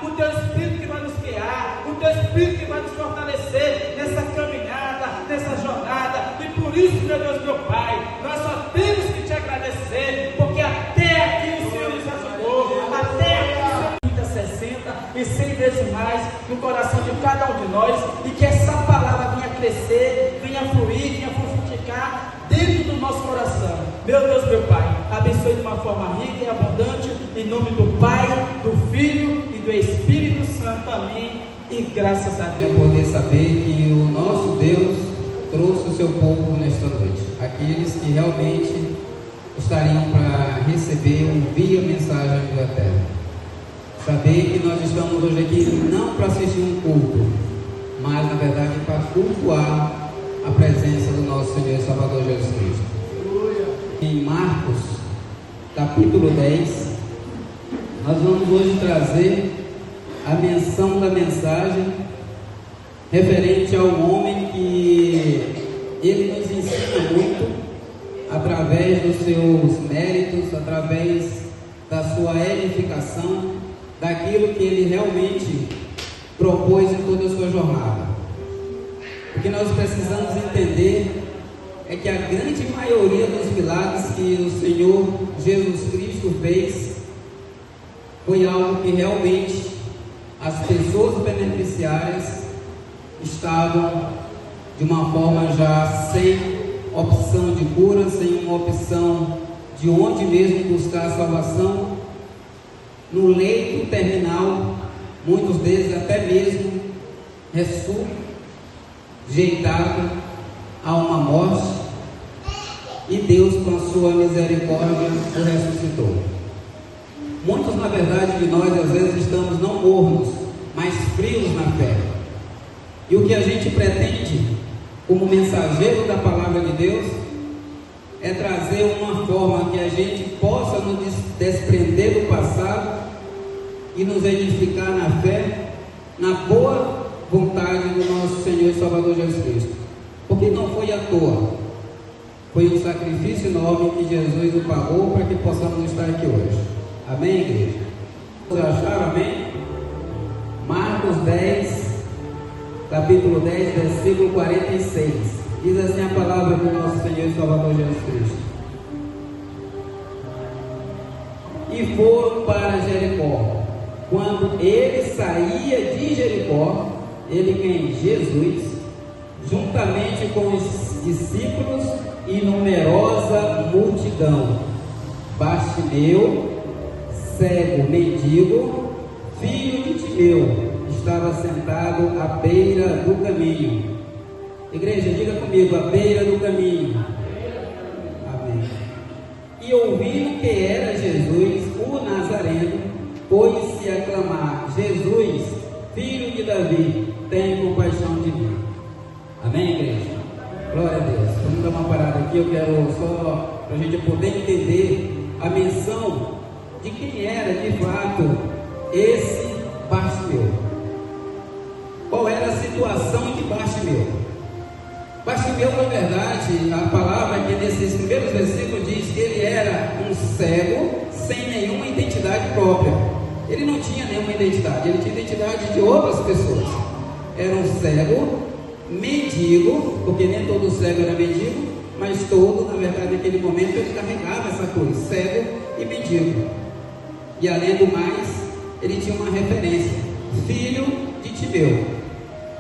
o Teu Espírito que vai nos guiar, o Teu Espírito que vai nos fortalecer nessa caminhada, nessa jornada. E por isso, meu Deus, meu Pai, nós só temos que Te agradecer, porque até aqui o Senhor nos ajudou, até aqui o Senhor 30, 60 e 100 vezes mais no coração de cada um de nós, e que essa palavra venha crescer, venha fluir, venha frutificar dentro do nosso coração. Meu Deus, meu Pai, abençoe de uma forma rica e abundante, em nome do Pai, do Filho e do Espírito Santo. Amém. E graças a Deus. Poder saber que o nosso Deus trouxe o seu povo nesta noite, aqueles que realmente estariam para receber, ouvir a mensagem do Eterno. Saber que nós estamos hoje aqui não para assistir um culto, mas na verdade para cultuar a presença do nosso Senhor e Salvador Jesus Cristo. Em Marcos, capítulo 10, nós vamos hoje trazer a menção da mensagem referente ao homem que ele nos ensina muito através dos seus méritos, através da sua edificação, daquilo que ele realmente propôs em toda a sua jornada. O que nós precisamos entender é que a grande maioria dos milagres que o Senhor Jesus Cristo fez foi algo que realmente as pessoas beneficiárias estavam de uma forma já sem opção de cura, sem uma opção de onde mesmo buscar a salvação, no leito terminal, muitos deles até mesmo rejeitado a uma morte, e Deus, com a sua misericórdia, o ressuscitou. Muitos, na verdade, de nós às vezes estamos não mornos, mas frios na fé. E o que a gente pretende, como mensageiro da palavra de Deus, é trazer uma forma que a gente possa nos desprender do passado e nos edificar na fé, na boa vontade do nosso Senhor e Salvador Jesus Cristo. Porque não foi à toa, foi um sacrifício enorme que Jesus nos pagou para que possamos estar aqui hoje. Amém, igreja? Vocês acharam? Amém? Marcos 10, capítulo 10, versículo 46. Diz assim a palavra do nosso Senhor e Salvador Jesus Cristo: e foram para Jericó. Quando ele saía de Jericó, ele, Jesus, juntamente com os discípulos e numerosa multidão, Bartimeu, cego, mendigo, filho de Timeu, estava sentado à beira do caminho. Igreja, diga comigo: à beira do caminho. Amém. E ouvindo que era Jesus, o Nazareno, pôs-se a clamar: Jesus, filho de Davi, tem compaixão de mim. Amém, igreja? Glória a Deus. Vamos dar uma parada aqui. Eu quero só para a gente poder entender a menção de quem era de fato esse Bartimeu. Qual era a situação de Bartimeu? Bartimeu, na verdade, a palavra que nesses primeiros versículos diz que ele era um cego sem nenhuma identidade própria. Ele não tinha nenhuma identidade, ele tinha identidade de outras pessoas. Era um cego, mendigo, porque nem todo cego era mendigo, mas todo, na verdade, naquele momento ele carregava essa cruz, cego e mendigo. E além do mais, ele tinha uma referência: filho de Timeu.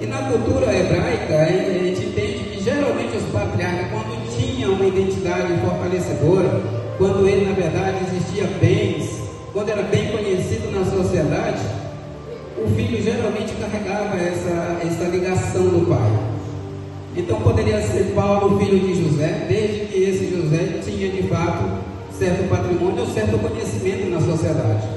E na cultura hebraica, a gente entende que geralmente os patriarcas, quando tinham uma identidade fortalecedora, quando ele, na verdade, existia bens, quando era bem conhecido na sociedade, o filho geralmente carregava essa ligação do pai. Então poderia ser Paulo, filho de José, desde que esse José tinha de fato certo patrimônio ou certo conhecimento na sociedade.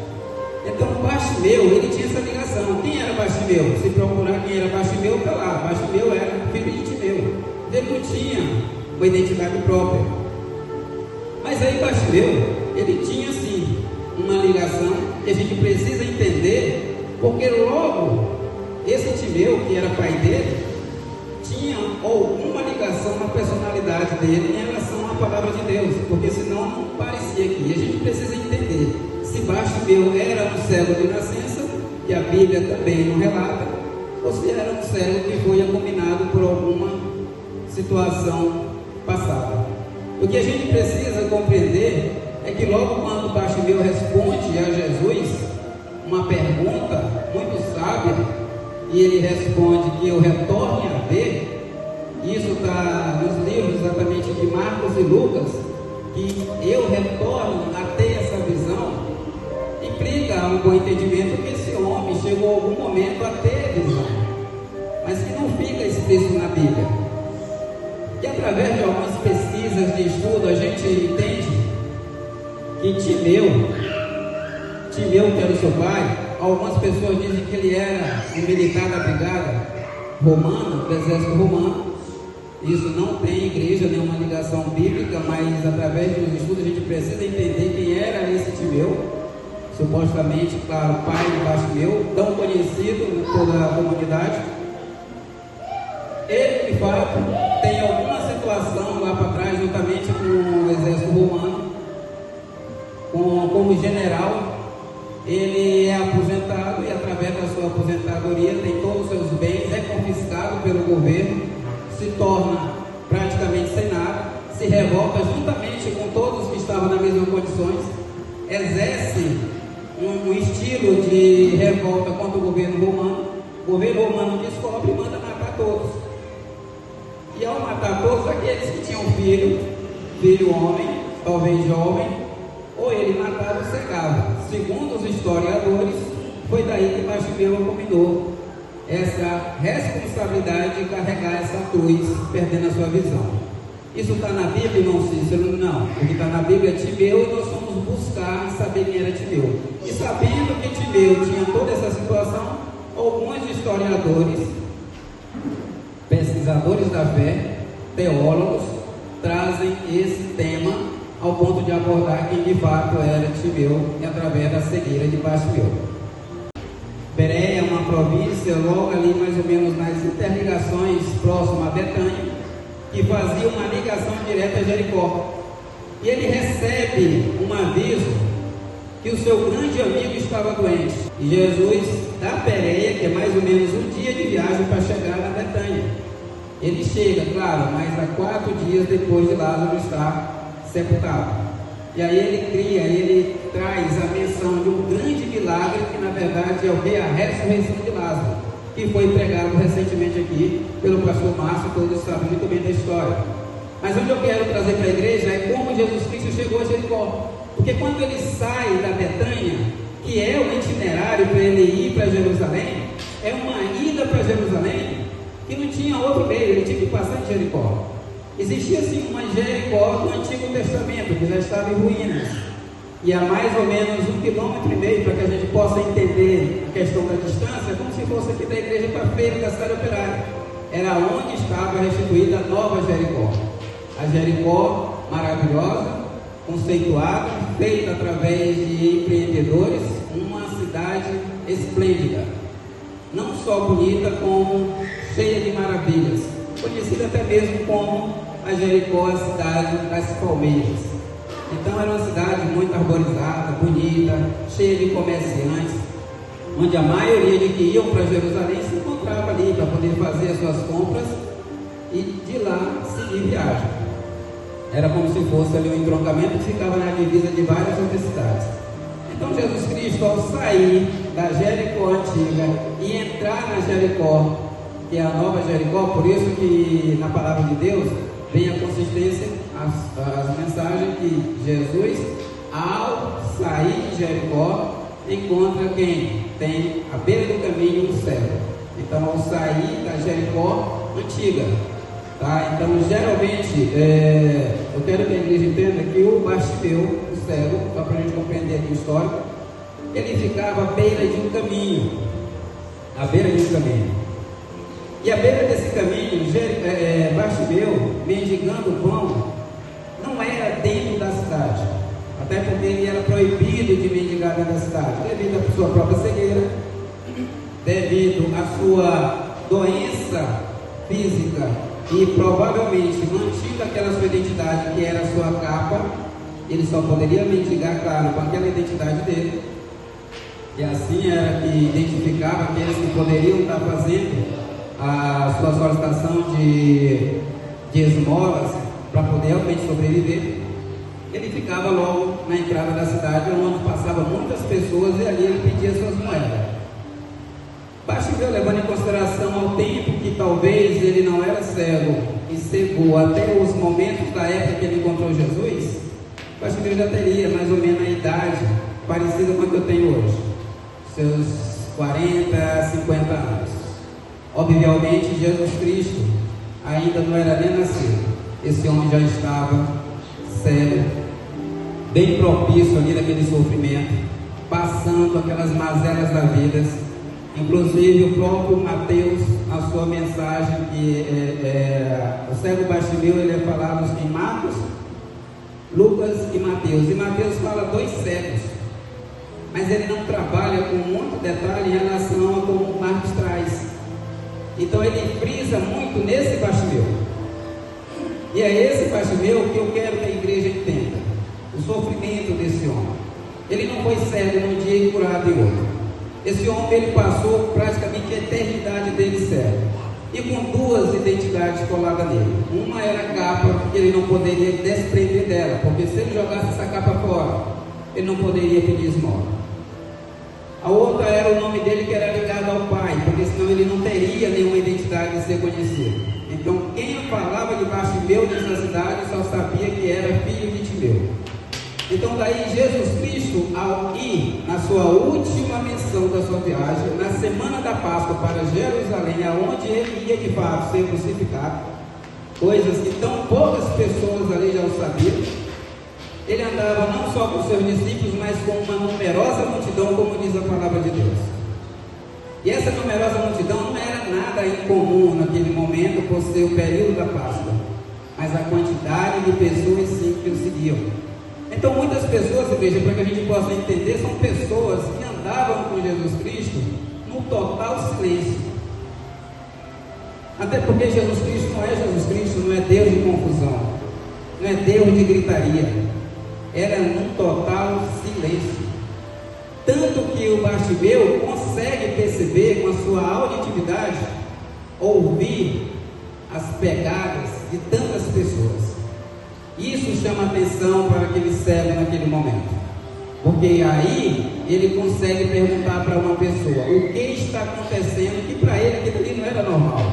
Então Bartimeu, ele tinha essa ligação. Quem era Bartimeu? Se procurar quem era Bartimeu, está lá. Bartimeu era filho de Timeu. Ele não tinha uma identidade própria. Mas aí Bartimeu, ele tinha sim uma ligação que a gente precisa entender, porque logo esse Timeu, que era pai dele, tinha alguma ligação na personalidade dele em relação à palavra de Deus, porque senão não parecia aqui. A gente precisa entender se Bartimeu era um cego de nascença que a Bíblia também não relata, ou se era um cego que foi abominado por alguma situação passada. O que a gente precisa compreender é que logo quando Bartimeu responde a Jesus uma pergunta muito sábia, e ele responde que eu retorne a ver, isso está nos livros exatamente de Marcos e Lucas, que eu retorno a ter essa visão, implica um bom entendimento que esse homem chegou a algum momento a ter visão, mas que não fica explícito na Bíblia. E através de algumas pesquisas de estudo, a gente entende que Timeu, que era o seu pai, algumas pessoas dizem que ele era um militar da brigada romana, do exército romano. Isso não tem igreja, nenhuma ligação bíblica, mas através dos estudos a gente precisa entender quem era esse Timeu, supostamente, claro, pai de Bartimeu, tão conhecido em toda a comunidade. Ele, de fato, tem alguma situação lá para trás, juntamente com o exército romano, como general. Ele é aposentado e, através da sua aposentadoria, tem todos os seus bens, é confiscado pelo governo, se torna praticamente sem nada, se revolta juntamente com todos que estavam nas mesmas condições, exerce um estilo de revolta contra o governo romano. O governo romano descobre e manda matar todos. E ao matar todos aqueles que tinham filho homem, talvez jovem, ou ele matava ou cegava. Segundo os historiadores, foi daí que Bartimeu combinou essa responsabilidade de carregar essa cruz, perdendo a sua visão. Isso está na Bíblia, irmão Cícero? Não. O que está na Bíblia é Timeu, e nós fomos buscar e saber quem era Timeu. E sabendo que Timeu tinha toda essa situação, alguns historiadores, pesquisadores da fé, teólogos, trazem esse tema ao ponto de abordar quem de fato era Timeu, e através da cegueira de Bartimeu. Bereia é uma província logo ali mais ou menos nas interligações próximas a Betânia, que fazia uma ligação direta a Jericó. E ele recebe um aviso que o seu grande amigo estava doente. E Jesus da Bereia, que é mais ou menos um dia de viagem para chegar na Betânia. Ele chega, claro, mas há 4 dias depois de Lázaro estar sepultado. E aí ele traz a menção de um grande milagre, que na verdade é o que? A ressurreição de Lázaro, que foi pregado recentemente aqui pelo pastor Márcio, todos sabem muito bem da história. Mas onde eu quero trazer para a igreja é como Jesus Cristo chegou a Jericó. Porque quando ele sai da Betânia, que é o itinerário para ele ir para Jerusalém, é uma ida para Jerusalém que não tinha outro meio, ele tinha que passar em Jericó. Existia sim uma Jericó do Antigo Testamento, que já estava em ruínas, e a mais ou menos 1,5 km, para que a gente possa entender a questão da distância, como se fosse aqui da igreja para a feira da cidade operária. Era onde estava restituída a nova Jericó. A Jericó maravilhosa, conceituada, feita através de empreendedores, uma cidade esplêndida, não só bonita, como cheia de maravilhas, conhecida até mesmo como a Jericó, a cidade das palmeiras. Então era uma cidade muito arborizada, bonita, cheia de comerciantes, onde a maioria de que iam para Jerusalém se encontrava ali para poder fazer as suas compras e de lá seguir viagem. Era como se fosse ali um entroncamento que ficava na divisa de várias outras cidades. Então Jesus Cristo, ao sair da Jericó antiga e entrar na Jericó, que é a nova Jericó, por isso que na palavra de Deus vem a consistência, as mensagens que Jesus, ao sair de Jericó, encontra quem? Tem à beira do caminho um cego. Então, ao sair da Jericó antiga, tá? Então, geralmente, eu quero que a igreja entenda que o Bartimeu, o cego, só para a gente compreender aqui o histórico, ele ficava à beira de um caminho, à beira de um caminho. E à beira desse caminho, Bartimeu, mendigando pão, não era dentro da cidade, até porque ele era proibido de mendigar dentro da cidade, devido à sua própria cegueira, devido à sua doença física, e provavelmente mantido aquela sua identidade que era a sua capa, ele só poderia mendigar, claro, com aquela identidade dele. E assim era que identificava aqueles que poderiam estar fazendo a sua solicitação de esmolas para poder realmente sobreviver. Ele ficava logo na entrada da cidade, onde passavam muitas pessoas, e ali ele pedia suas moedas. Bartimeu, levando em consideração ao tempo que talvez ele não era cego e cegou até os momentos da época que ele encontrou Jesus, Bartimeu já teria mais ou menos a idade parecida com a que eu tenho hoje, seus 40, 50 anos. Obviamente, Jesus Cristo ainda não era nem nascido. Esse homem já estava cego, bem propício ali daquele sofrimento, passando aquelas mazelas da vida. Inclusive o próprio Mateus, na sua mensagem, que o cego Bartimeu, ele é falado em Marcos, Lucas e Mateus. E Mateus fala 2 cegos, mas ele não trabalha com muito detalhe em relação a como Marcos traz. Então ele frisa muito nesse Bartimeu. E é esse Bartimeu que eu quero que a igreja entenda o sofrimento desse homem. Ele não foi cego num dia e curado em outro. Esse homem, ele passou praticamente a eternidade dele cego, e com 2 identidades coladas nele. Uma era a capa, que ele não poderia desprender dela, porque se ele jogasse essa capa fora, ele não poderia pedir esmola. A outra era o nome dele, que era ligado ao pai, porque senão ele não teria nenhuma identidade de ser conhecido. Então quem falava de Bartimeu nessa cidade só sabia que era filho de Timeu. Então daí Jesus Cristo, ao ir na sua última menção da sua viagem, na semana da Páscoa para Jerusalém, aonde ele ia de fato ser crucificado, coisas que tão poucas pessoas ali já o sabiam, ele andava não só com seus discípulos, mas com uma numerosa multidão, como diz a palavra de Deus. E essa numerosa multidão não era nada incomum naquele momento, por ser o período da Páscoa, mas a quantidade de pessoas sim que o seguiam. Então muitas pessoas, igreja, para que a gente possa entender, são pessoas que andavam com Jesus Cristo no total silêncio. Até porque Jesus Cristo não é Jesus Cristo, não é Deus de confusão, não é Deus de gritaria, era num total silêncio. Tanto que o Bartimeu consegue perceber com a sua auditividade, ouvir as pegadas de tantas pessoas. Isso chama atenção para aquele cego naquele momento, porque aí ele consegue perguntar para uma pessoa o que está acontecendo, que para ele aquilo ali não era normal.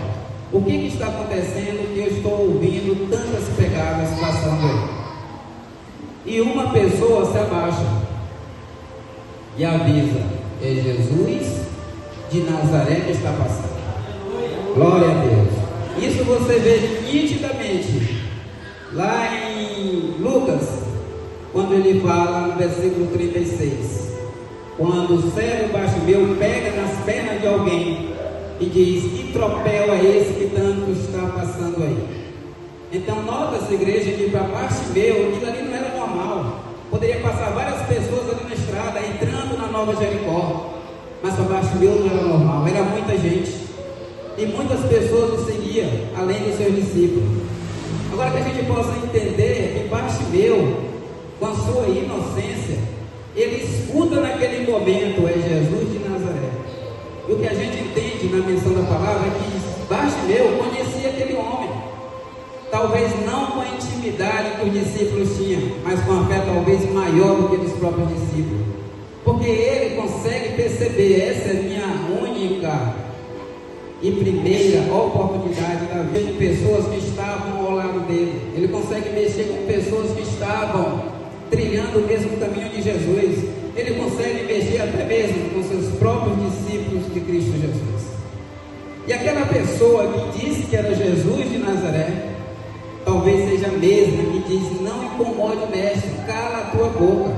O que está acontecendo que eu estou ouvindo tantas pegadas passando aí? E uma pessoa se abaixa e avisa: é Jesus de Nazaré que está passando. Glória a Deus. Isso você vê nitidamente lá em Lucas, quando ele fala no versículo 36, quando o cego Bartimeu pega nas pernas de alguém e diz: que tropel é esse que tanto está passando aí? Então nota-se, igreja, que para Bartimeu aquilo ali não era normal. Poderia passar várias pessoas ali na estrada, entrando na Nova Jericó, mas para Bartimeu não era normal, era muita gente, e muitas pessoas o seguiam, além dos seus discípulos. Agora, que a gente possa entender que Bartimeu, com a sua inocência, ele escuta naquele momento: é Jesus de Nazaré. E o que a gente entende na menção da palavra é que Bartimeu conhecia aquele homem, talvez não com a intimidade que os discípulos tinham, mas com a fé talvez maior do que os próprios discípulos, porque ele consegue perceber: essa é minha única e primeira oportunidade da vida de pessoas que estavam ao lado dele. Ele consegue mexer com pessoas que estavam trilhando o mesmo caminho de Jesus. Ele consegue mexer até mesmo com seus próprios discípulos de Cristo Jesus. E aquela pessoa que disse que era Jesus de Nazaré, talvez seja a mesma que diz: não incomode o mestre, cala a tua boca.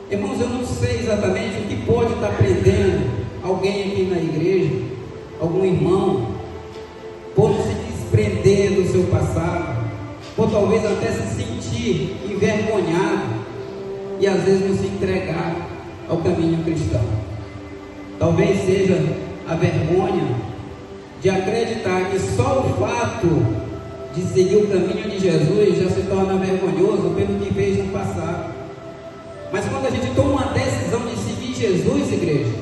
Irmãos, eu não sei exatamente o que pode estar prendendo alguém aqui na igreja, algum irmão, por se desprender do seu passado, por talvez até se sentir envergonhado e às vezes não se entregar ao caminho cristão. Talvez seja a vergonha de acreditar que só o fato de seguir o caminho de Jesus já se torna vergonhoso pelo que fez no passado. Mas quando a gente toma uma decisão de seguir Jesus, igreja.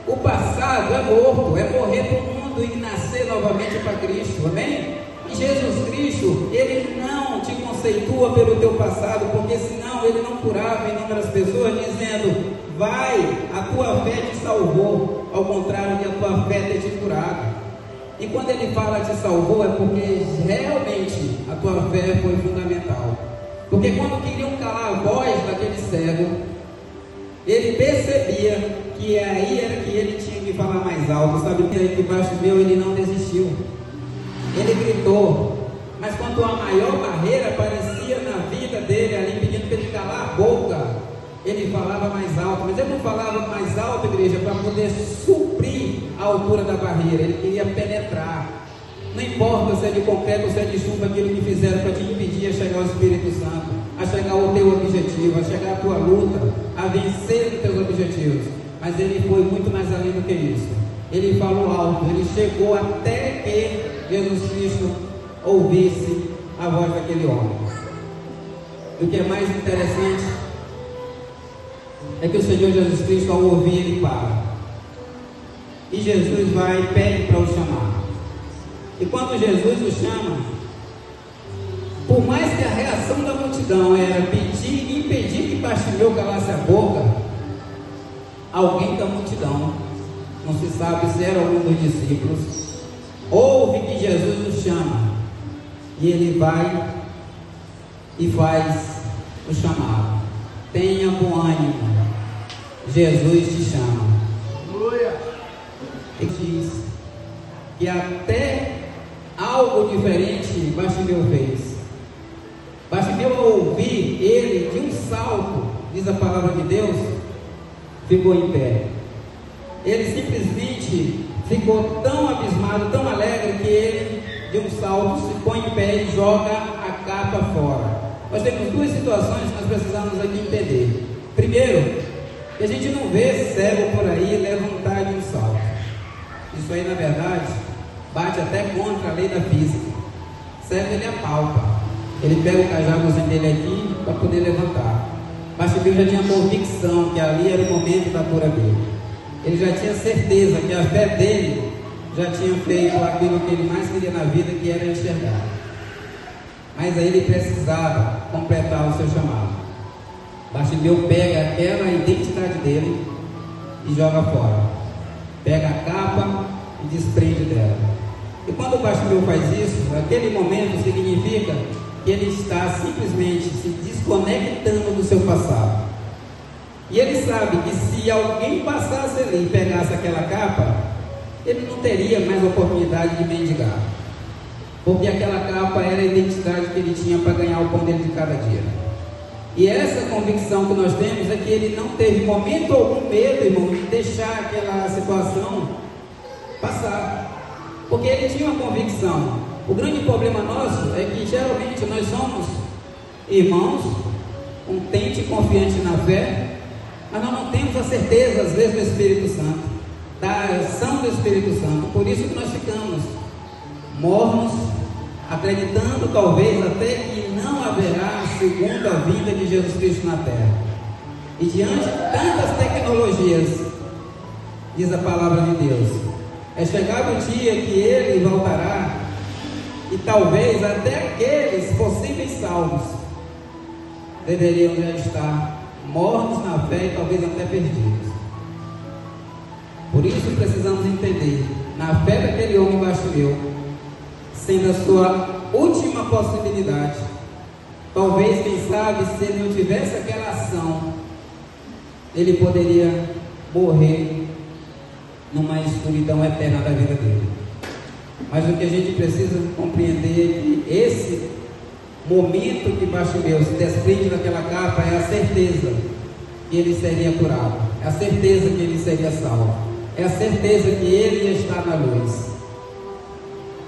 O passado é morto, é morrer para o mundo e nascer novamente para Cristo, amém? E Jesus Cristo, Ele não te conceitua pelo teu passado, porque senão Ele não curava inúmeras pessoas, dizendo, vai, a tua fé te salvou, ao contrário de a tua fé ter te curado. E quando Ele fala te salvou, é porque realmente a tua fé foi fundamental. Porque quando queriam calar a voz daquele cego, ele percebia que aí era que ele tinha que falar mais alto, sabe? Que Bartimeu, ele não desistiu. Ele gritou, mas quando a maior barreira aparecia na vida dele, ali pedindo para ele calar a boca, ele falava mais alto. Mas ele não falava mais alto, igreja, para poder suprir a altura da barreira. Ele queria penetrar. Não importa se é de concreto ou se é de chuva, aquilo que fizeram para te impedir a chegar ao Espírito Santo, a chegar ao teu objetivo, a chegar à tua luta, a vencer os teus objetivos. Mas ele foi muito mais além do que isso. Ele falou alto, ele chegou até que Jesus Cristo ouvisse a voz daquele homem. O que é mais interessante é que o Senhor Jesus Cristo, ao ouvir, ele para. E Jesus vai e pede para o chamar. E quando Jesus o chama, por mais que a reação da multidão era pedir, impedir que Bartimeu calasse a boca, alguém da multidão, não se sabe se era algum dos discípulos, ouve que Jesus o chama, e ele vai e faz o chamado. Tenha bom ânimo, Jesus te chama. Ele diz que até algo diferente Bartimeu fez. Bartimeu, ao ouvir ele de um salto, diz a palavra de Deus, ficou em pé. Ele simplesmente ficou tão abismado, tão alegre, que ele de um salto se põe em pé e joga a capa fora. Nós temos duas situações que nós precisamos aqui entender. Primeiro, que a gente não vê cego por aí levantar de um salto. Isso aí, na verdade, bate até contra a lei da física. Cego, ele apalpa. Ele pega o cajadozinho dele aqui para poder levantar. Bartimeu já tinha convicção que ali era o momento da cura dele. Ele já tinha certeza que a fé dele já tinha feito aquilo que ele mais queria na vida, que era enxergar. Mas aí ele precisava completar o seu chamado. Bartimeu pega aquela identidade dele e joga fora. Pega a capa e desprende dela. E quando Bartimeu faz isso, naquele momento significa que ele está simplesmente se desconectando do seu passado. E ele sabe que se alguém passasse ali e pegasse aquela capa, ele não teria mais oportunidade de mendigar. Porque aquela capa era a identidade que ele tinha para ganhar o pão dele de cada dia. E essa convicção que nós temos é que ele não teve momento algum medo, irmão, de deixar aquela situação passar. Porque ele tinha uma convicção. O grande problema nosso é que geralmente nós somos irmãos, contentes e confiantes na fé, mas nós não temos a certeza, às vezes, do Espírito Santo, da ação do Espírito Santo. Por isso que nós ficamos mornos, acreditando talvez até que não haverá a segunda vinda de Jesus Cristo na terra. E diante de tantas tecnologias, diz a palavra de Deus, é chegado o dia que Ele voltará, e talvez até aqueles possíveis salvos deveriam já estar mortos na fé e talvez até perdidos. Por isso precisamos entender, na fé daquele homem Bartimeu, sendo a sua última possibilidade, talvez, quem sabe, se ele não tivesse aquela ação, ele poderia morrer numa escuridão eterna da vida dele. Mas o que a gente precisa compreender é que esse momento que Bartimeu se desprende daquela capa é a certeza que ele seria curado, é a certeza que ele seria salvo, é a certeza que ele ia estar na luz.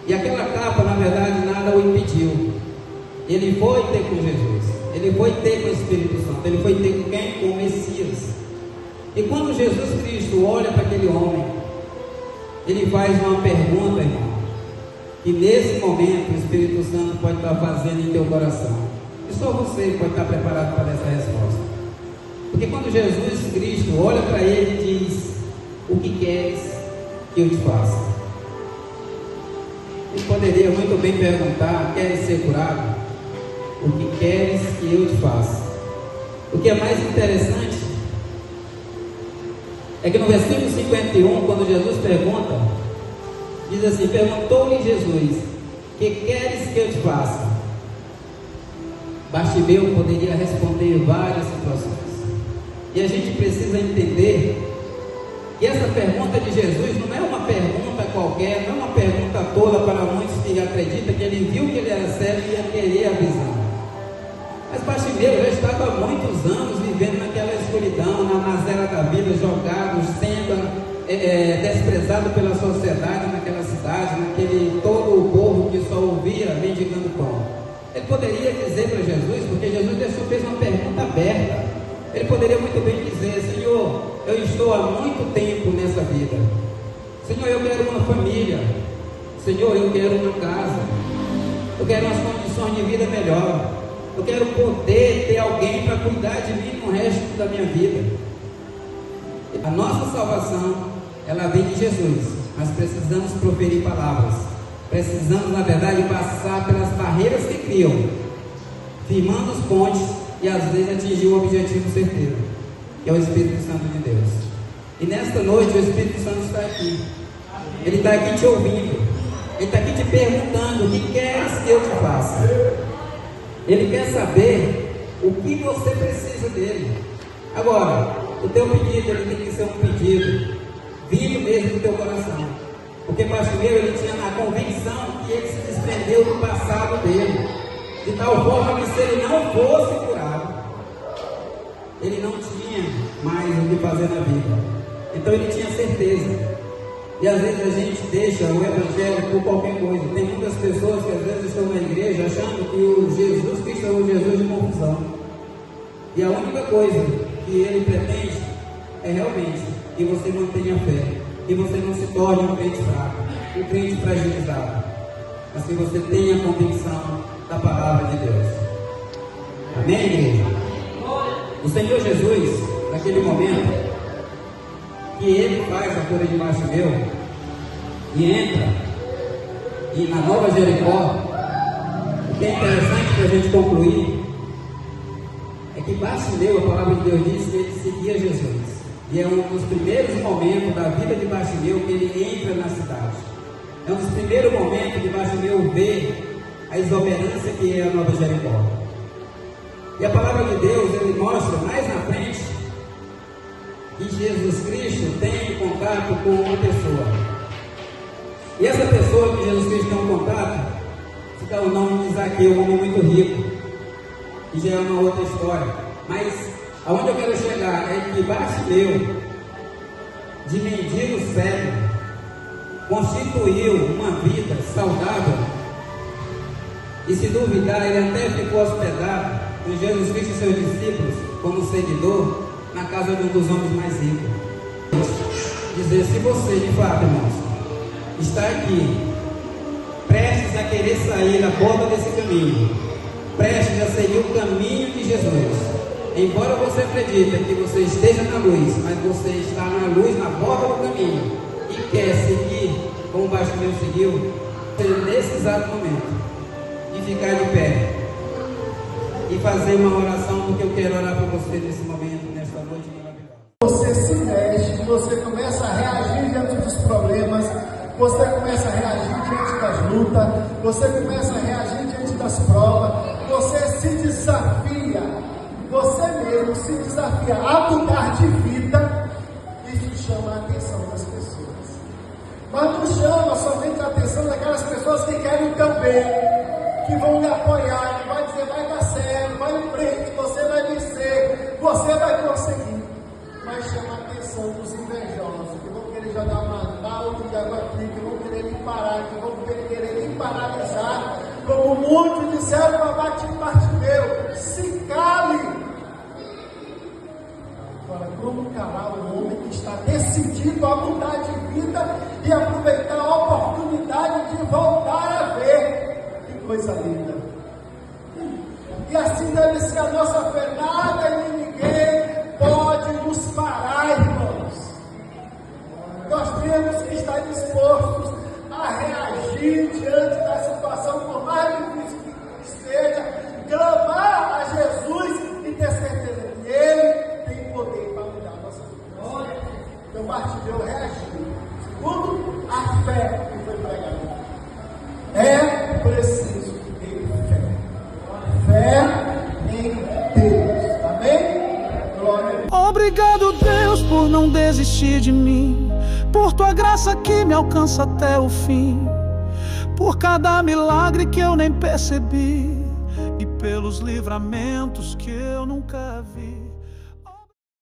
E aquela capa, na verdade, nada o impediu. Ele foi ter com Jesus, ele foi ter com o Espírito Santo, ele foi ter com quem? Com o Messias. E quando Jesus Cristo olha para aquele homem, ele faz uma pergunta, irmão, que nesse momento o Espírito Santo pode estar fazendo em teu coração, e só você pode estar preparado para essa resposta. Porque quando Jesus Cristo olha para ele e diz: o que queres que eu te faça? Ele poderia muito bem perguntar: queres ser curado? O que queres que eu te faça? O que é mais interessante é que no versículo 51, quando Jesus pergunta, diz assim: perguntou-lhe Jesus: que queres que eu te faça? Bartimeu poderia responder várias situações. E a gente precisa entender que essa pergunta de Jesus não é uma pergunta qualquer, não é uma pergunta tola para muitos que acreditam que ele viu que ele era cego e ia querer a visão. Mas Bartimeu já estava há muitos anos vivendo naquela escuridão, na mazela da vida, jogado, sendo desprezado pela sociedade naquela cidade, naquele todo o povo que só ouvia mendigando pão. Ele poderia dizer para Jesus, porque Jesus fez uma pergunta aberta. Ele poderia muito bem dizer: Senhor, eu estou há muito tempo nessa vida. Senhor, eu quero uma família. Senhor, eu quero uma casa. Eu quero umas condições de vida melhor. Eu quero poder ter alguém para cuidar de mim no resto da minha vida. A nossa salvação, ela vem de Jesus. Nós precisamos proferir palavras. Precisamos, na verdade, passar pelas barreiras que criam, firmando os pontes e às vezes atingir o objetivo certeiro, que é o Espírito Santo de Deus. E nesta noite o Espírito Santo está aqui. Ele está aqui te ouvindo. Ele está aqui te perguntando: o que queres que eu te faça? Ele quer saber o que você precisa dele. Agora, o teu pedido, ele tem que ser um pedido vindo mesmo do teu coração. Porque Bartimeu, ele tinha a convicção que ele se desprendeu do passado dele, de tal forma que se ele não fosse curado, ele não tinha mais o que fazer na vida. Então ele tinha certeza. E às vezes a gente deixa o evangelho por qualquer coisa. Tem muitas pessoas que às vezes estão na igreja achando que o Jesus Cristo é um Jesus de confusão. E a única coisa que ele pretende é realmente que você mantenha a fé, que você não se torne um crente fraco, um crente fragilizado, mas que você tenha a convicção da palavra de Deus. Amém, igreja? O Senhor Jesus, naquele momento que ele faz a cura de Bartimeu e entra e na Nova Jericó, o que é interessante para a gente concluir é que Bartimeu, a palavra de Deus diz que ele seguia Jesus, e é um dos primeiros momentos da vida de Bartimeu que ele entra na cidade. É um dos primeiros momentos que Bartimeu vê a exuberância que é a Nova Jericó. E a palavra de Deus, ele mostra mais na frente que Jesus Cristo tem contato com uma pessoa. E essa pessoa que Jesus Cristo tem um contato, fica o nome de Zaqueu, um homem muito rico, que já é uma outra história. Mas aonde eu quero chegar é que Bartimeu, de mendigo cego, constituiu uma vida saudável. E se duvidar, ele até ficou hospedado com Jesus Cristo e seus discípulos como seguidor na casa de um dos homens mais ricos. Dizer: se você de fato, irmãos, está aqui prestes a querer sair da borda desse caminho, prestes a seguir o caminho de Jesus, embora você acredite que você esteja na luz, mas você está na luz, na borda do caminho, e quer seguir como Bartimeu seguiu, nesse exato momento, de ficar de pé e fazer uma oração, porque eu quero orar por você nesse momento, nessa noite maravilhosa. Você se mexe, você começa a reagir diante dos problemas, você começa a reagir diante das lutas, você começa a reagir diante das provas, você se desafia, você mesmo se desafia a mudar de vida. Isso chama a atenção das pessoas, mas não chama somente a atenção daquelas pessoas que querem também, que vão lhe apoiar, que vai dizer: vai dar certo, vai em frente, você vai vencer, você vai conseguir. Mas chama a atenção dos invejosos, que vão querer jogar uma balde de água fria, que vão querer lhe parar, que vão querer lhe paralisar, como muitos disseram para Bartimeu: se cale. Agora, como calar um homem que está decidido a mudar de vida e aproveitar a oportunidade de voltar a ver? Que coisa linda! E assim deve ser a nossa fé. Nada e ninguém pode temos que estar dispostos a reagir diante da situação, por mais difícil que seja, clamar a Jesus e ter certeza que Ele tem poder para mudar a nossa vida. Então, Bartimeu reagiu. Segundo, a fé que foi pregada. É preciso ter fé. Fé em Deus. Amém? Glória a Deus. Obrigado, Deus, por não desistir de mim, por tua graça que me alcança até o fim, por cada milagre que eu nem percebi e pelos livramentos que eu nunca vi.